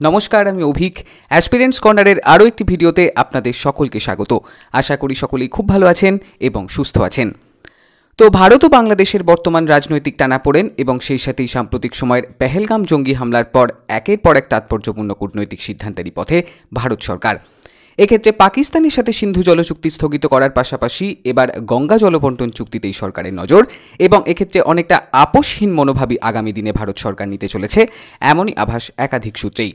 নমস্কার, আমি অভিক। অ্যাসপিরেন্টস কর্নারের আরও একটি ভিডিওতে আপনাদের সকলকে স্বাগত। আশা করি সকলেই খুব ভালো আছেন এবং সুস্থ আছেন। তো ভারত ও বাংলাদেশের বর্তমান রাজনৈতিক টানাপোড়েন এবং সেই সাথেই সাম্প্রতিক সময়ের পেহেলগাম জঙ্গি হামলার পর একের পর এক তাৎপর্যপূর্ণ কূটনৈতিক সিদ্ধান্তেরই পথে ভারত সরকার। এক্ষেত্রে পাকিস্তানের সাথে সিন্ধু জল চুক্তি স্থগিত করার পাশাপাশি এবার গঙ্গা জলবন্টন চুক্তিতেই সরকারের নজর এবং এক্ষেত্রে অনেকটা আপোষহীন মনোভাবই আগামী দিনে ভারত সরকার নিতে চলেছে, এমনই আভাস একাধিক সূত্রেই।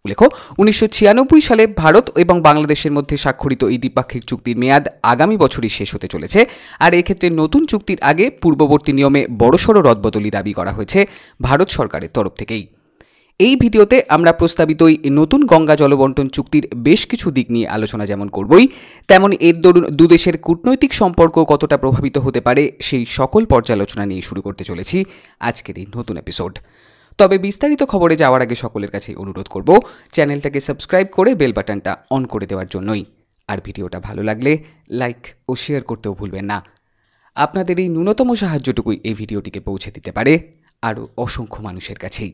উল্লেখ্য, 1996 সালে ভারত এবং বাংলাদেশের মধ্যে স্বাক্ষরিত এই দ্বিপাক্ষিক চুক্তির মেয়াদ আগামী বছরই শেষ হতে চলেছে। আর এক্ষেত্রে নতুন চুক্তির আগে পূর্ববর্তী নিয়মে বড়সড় রদবদলি দাবি করা হয়েছে ভারত সরকারের তরফ থেকেই। এই ভিডিওতে আমরা প্রস্তাবিত এই নতুন গঙ্গা জলবন্টন চুক্তির বেশ কিছু দিক নিয়ে আলোচনা যেমন করবই, তেমন এর দরুন দুদেশের কূটনৈতিক সম্পর্ক কতটা প্রভাবিত হতে পারে সেই সকল পর্যালোচনা নিয়ে শুরু করতে চলেছি আজকের এই নতুন এপিসোড। তবে বিস্তারিত খবরে যাওয়ার আগে সকলের কাছে অনুরোধ করব চ্যানেলটাকে সাবস্ক্রাইব করে বেল বাটনটা অন করে দেওয়ার জন্যই। আর ভিডিওটা ভালো লাগলে লাইক ও শেয়ার করতেও ভুলবেন না। আপনাদের এই ন্যূনতম সাহায্যটুকুই এই ভিডিওটিকে পৌঁছে দিতে পারে আরও অসংখ্য মানুষের কাছেই।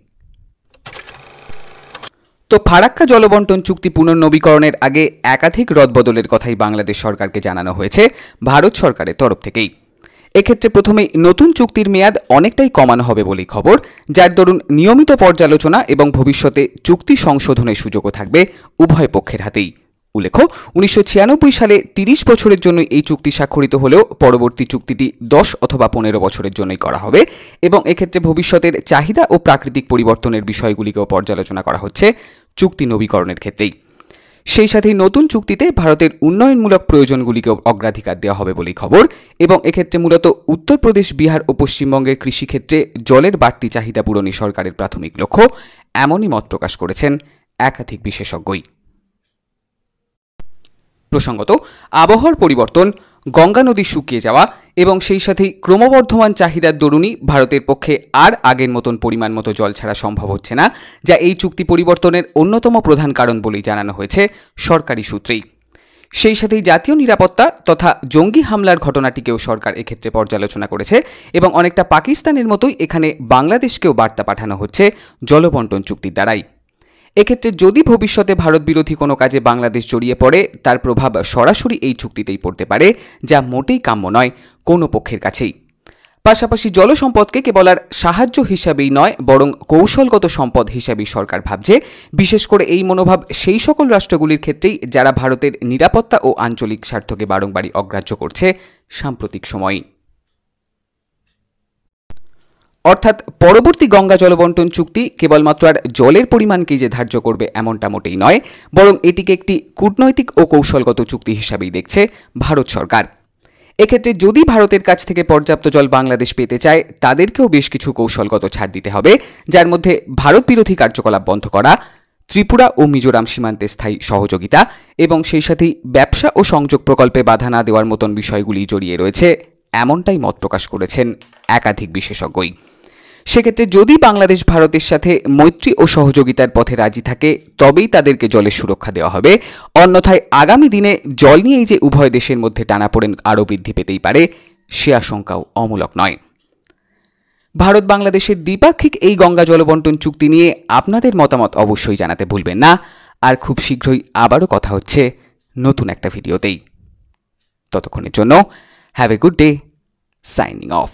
তো ফারাক্কা জলবন্টন চুক্তি পুনর্নবীকরণের আগে একাধিক রদবদলের কথাই বাংলাদেশ সরকারকে জানানো হয়েছে ভারত সরকারের তরফ থেকেই। এক্ষেত্রে প্রথমেই নতুন চুক্তির মেয়াদ অনেকটাই কমানো হবে বলেই খবর, যার দরুন নিয়মিত পর্যালোচনা এবং ভবিষ্যতে চুক্তি সংশোধনের সুযোগও থাকবে উভয় পক্ষের হাতেই। উল্লেখ্য, 1996 সালে 30 বছরের জন্য এই চুক্তি স্বাক্ষরিত হলেও পরবর্তী চুক্তিটি 10 অথবা 15 বছরের জন্যই করা হবে এবং এক্ষেত্রে ভবিষ্যতের চাহিদা ও প্রাকৃতিক পরিবর্তনের বিষয়গুলিকেও পর্যালোচনা করা হচ্ছে চুক্তি নবীকরণের ক্ষেত্রেই। সেই সাথেই নতুন চুক্তিতে ভারতের উন্নয়নমূলক প্রয়োজনগুলিকেও অগ্রাধিকার দেওয়া হবে বলেই খবর এবং এক্ষেত্রে মূলত উত্তরপ্রদেশ, বিহার ও পশ্চিমবঙ্গের কৃষিক্ষেত্রে জলের বাড়তি চাহিদা পূরণই সরকারের প্রাথমিক লক্ষ্য, এমনই মত প্রকাশ করেছেন একাধিক বিশেষজ্ঞই। প্রসঙ্গত, আবহাওয়ার পরিবর্তন, গঙ্গা নদী শুকিয়ে যাওয়া এবং সেই সাথেই ক্রমবর্ধমান চাহিদার দরুনই ভারতের পক্ষে আর আগের মতন পরিমাণ মতো জল ছাড়া সম্ভব হচ্ছে না, যা এই চুক্তি পরিবর্তনের অন্যতম প্রধান কারণ বলেই জানানো হয়েছে সরকারি সূত্রেই। সেই সাথেই জাতীয় নিরাপত্তা তথা জঙ্গি হামলার ঘটনাটিকেও সরকার এক্ষেত্রে পর্যালোচনা করেছে এবং অনেকটা পাকিস্তানের মতোই এখানে বাংলাদেশকেও বার্তা পাঠানো হচ্ছে জলবন্টন চুক্তির দ্বারাই। এক্ষেত্রে যদি ভবিষ্যতে ভারত বিরোধী কোনো কাজে বাংলাদেশ জড়িয়ে পড়ে, তার প্রভাব সরাসরি এই চুক্তিতেই পড়তে পারে, যা মোটেই কাম্য নয় কোনো পক্ষের কাছেই। পাশাপাশি জলসম্পদকে কেবল আর সাহায্য হিসাবেই নয়, বরং কৌশলগত সম্পদ হিসাবেই সরকার ভাবছে। বিশেষ করে এই মনোভাব সেই সকল রাষ্ট্রগুলির ক্ষেত্রেই যারা ভারতের নিরাপত্তা ও আঞ্চলিক স্বার্থকে বারংবারই অগ্রাহ্য করছে সাম্প্রতিক সময়ে। অর্থাৎ পরবর্তী গঙ্গা জলবন্টন চুক্তি কেবলমাত্র আর জলের পরিমাণকেই যে ধার্য করবে এমনটা মোটেই নয়, বরং এটিকে একটি কূটনৈতিক ও কৌশলগত চুক্তি হিসাবেই দেখছে ভারত সরকার। এক্ষেত্রে যদি ভারতের কাছ থেকে পর্যাপ্ত জল বাংলাদেশ পেতে চায়, তাদেরকেও বেশ কিছু কৌশলগত ছাড় দিতে হবে, যার মধ্যে ভারত বিরোধী কার্যকলাপ বন্ধ করা, ত্রিপুরা ও মিজোরাম সীমান্তে স্থায়ী সহযোগিতা এবং সেই সাথেই ব্যবসা ও সংযোগ প্রকল্পে বাধা না দেওয়ার মতন বিষয়গুলি জড়িয়ে রয়েছে, এমনটাই মত প্রকাশ করেছেন একাধিক বিশেষজ্ঞই। সেক্ষেত্রে যদি বাংলাদেশ ভারতের সাথে মৈত্রী ও সহযোগিতার পথে রাজি থাকে, তবেই তাদেরকে জলের সুরক্ষা দেওয়া হবে। অন্যথায় আগামী দিনে জল নিয়েই যে উভয় দেশের মধ্যে টানাপোড়েন আরও বৃদ্ধি পেতেই পারে, সে আশঙ্কাও অমূলক নয়। ভারত বাংলাদেশের দ্বিপাক্ষিক এই গঙ্গা জলবন্টন চুক্তি নিয়ে আপনাদের মতামত অবশ্যই জানাতে ভুলবেন না। আর খুব শীঘ্রই আবারও কথা হচ্ছে নতুন একটা ভিডিওতেই। ততক্ষণের জন্য have a good day, signing off.